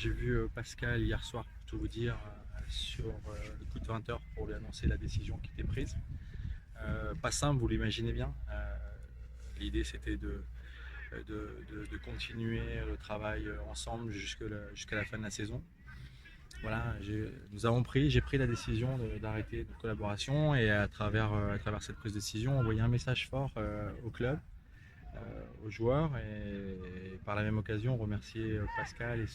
J'ai vu Pascal hier soir, pour tout vous dire, sur le coup de 20h pour lui annoncer la décision qui était prise. Pas simple, vous l'imaginez bien. L'idée c'était de continuer le travail ensemble jusqu'à la fin de la saison. Voilà, j'ai pris la décision d'arrêter notre collaboration et à travers cette prise de décision, envoyer un message fort au club, aux joueurs et par la même occasion remercier Pascal et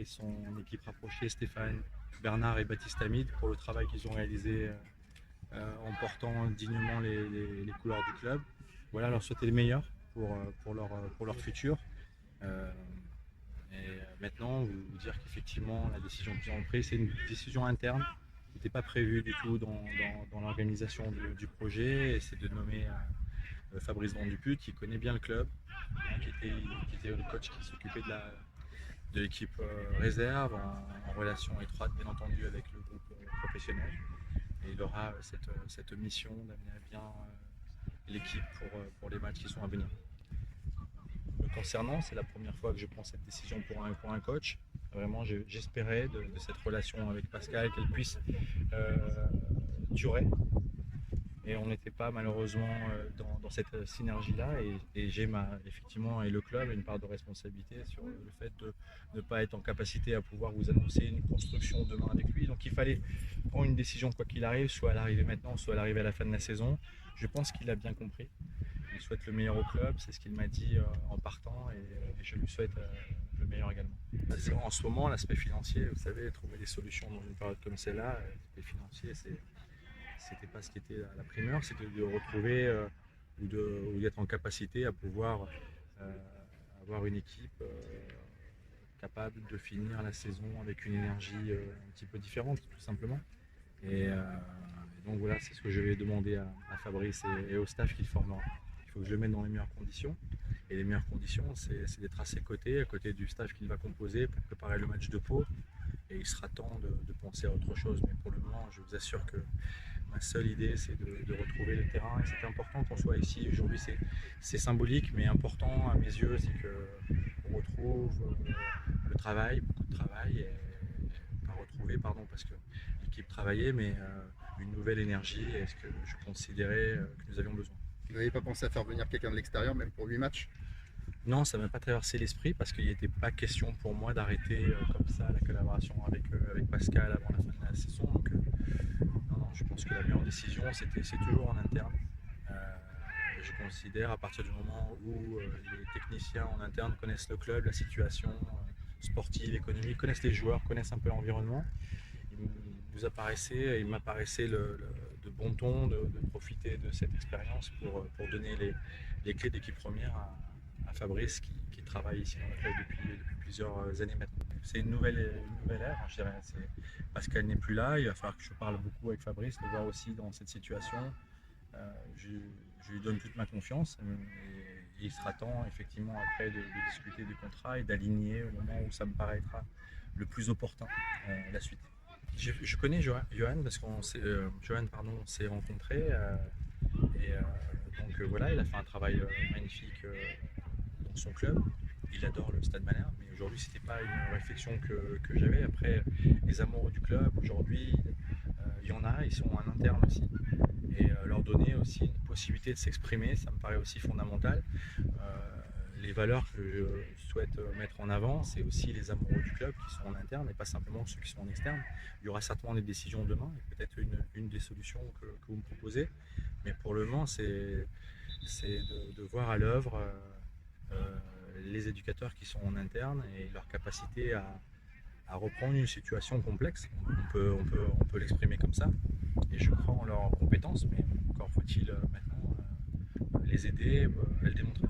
son équipe rapprochée, Stéphane, Bernard et Baptiste Hamid, pour le travail qu'ils ont réalisé en portant dignement les couleurs du club. Voilà, leur souhaiter le meilleur pour leur futur. Euh, Maintenant, vous dire qu'effectivement, la décision qu'ils ont prise, c'est une décision interne qui n'était pas prévue du tout dans l'organisation du projet. Et c'est de nommer Fabrice Van Duput, qui connaît bien le club, hein, qui était le coach qui s'occupait de l'équipe réserve, en relation étroite bien entendu avec le groupe professionnel. Et il aura cette mission d'amener à bien l'équipe pour les matchs qui sont à venir. Me concernant, c'est la première fois que je prends cette décision pour un coach. Vraiment, j'espérais de cette relation avec Pascal qu'elle puisse durer. Et on n'était pas malheureusement dans cette synergie-là. Et j'ai effectivement, et le club, a une part de responsabilité sur le fait de ne pas être en capacité à pouvoir vous annoncer une construction demain avec lui. Donc il fallait prendre une décision quoi qu'il arrive, soit à l'arrivée maintenant, soit à l'arrivée à la fin de la saison. Je pense qu'il a bien compris. Il souhaite le meilleur au club, c'est ce qu'il m'a dit en partant, et je lui souhaite le meilleur également. En ce moment, l'aspect financier, vous savez, trouver des solutions dans une période comme celle-là, l'aspect financier, c'était pas ce qui était la primeur, c'était de retrouver ou d'être en capacité à pouvoir avoir une équipe capable de finir la saison avec une énergie un petit peu différente, tout simplement. Et donc voilà, c'est ce que je vais demander à Fabrice et au staff qu'il formera. Il faut que je le mette dans les meilleures conditions. Et les meilleures conditions, c'est d'être à ses côtés, à côté du staff qu'il va composer pour préparer le match de Pau. Et il sera temps de penser à autre chose. Mais pour le moment, je vous assure que ma seule idée, c'est de retrouver le terrain. Et c'est important qu'on soit ici. Aujourd'hui, c'est symbolique, mais important à mes yeux, c'est qu'on retrouve le travail, beaucoup de travail. Et pas retrouver, pardon, parce que l'équipe travaillait, mais une nouvelle énergie. Et ce que je considérais que nous avions besoin. Vous n'avez pas pensé à faire venir quelqu'un de l'extérieur, même pour 8 matchs? Non, ça ne m'a pas traversé l'esprit parce qu'il n'était pas question pour moi d'arrêter comme ça la collaboration avec Pascal avant la fin de la saison. Donc, non, je pense que la meilleure décision, c'est toujours en interne. Euh, je considère à partir du moment où les techniciens en interne connaissent le club, la situation sportive, économique, connaissent les joueurs, connaissent un peu l'environnement, il m'apparaissait de bon ton de profiter de cette expérience pour donner les clés d'équipe première à Fabrice qui travaille ici dans le club depuis plusieurs années maintenant. C'est une nouvelle ère, je dirais. Pascal n'est plus là, il va falloir que je parle beaucoup avec Fabrice, le voir aussi dans cette situation. Je lui donne toute ma confiance et il sera temps effectivement après de discuter du contrat et d'aligner au moment où ça me paraîtra le plus opportun la suite. Je connais Johan parce on s'est rencontrés et donc voilà, il a fait un travail magnifique dans son club. Il adore le Stade Malherbe, mais aujourd'hui c'était pas une réflexion que j'avais. Après, les amoureux du club aujourd'hui, il y en a, ils sont en interne aussi. Et leur donner aussi une possibilité de s'exprimer, ça me paraît aussi fondamental. Les valeurs que je souhaite mettre en avant, c'est aussi les amoureux du club qui sont en interne et pas simplement ceux qui sont en externe. Il y aura certainement des décisions demain et peut-être une des solutions que vous me proposez. Mais pour le moment, c'est de voir à l'œuvre les éducateurs qui sont en interne et leur capacité à reprendre une situation complexe. On peut l'exprimer comme ça. Et je crois en leurs compétences, mais encore faut-il maintenant les aider à le démontrer.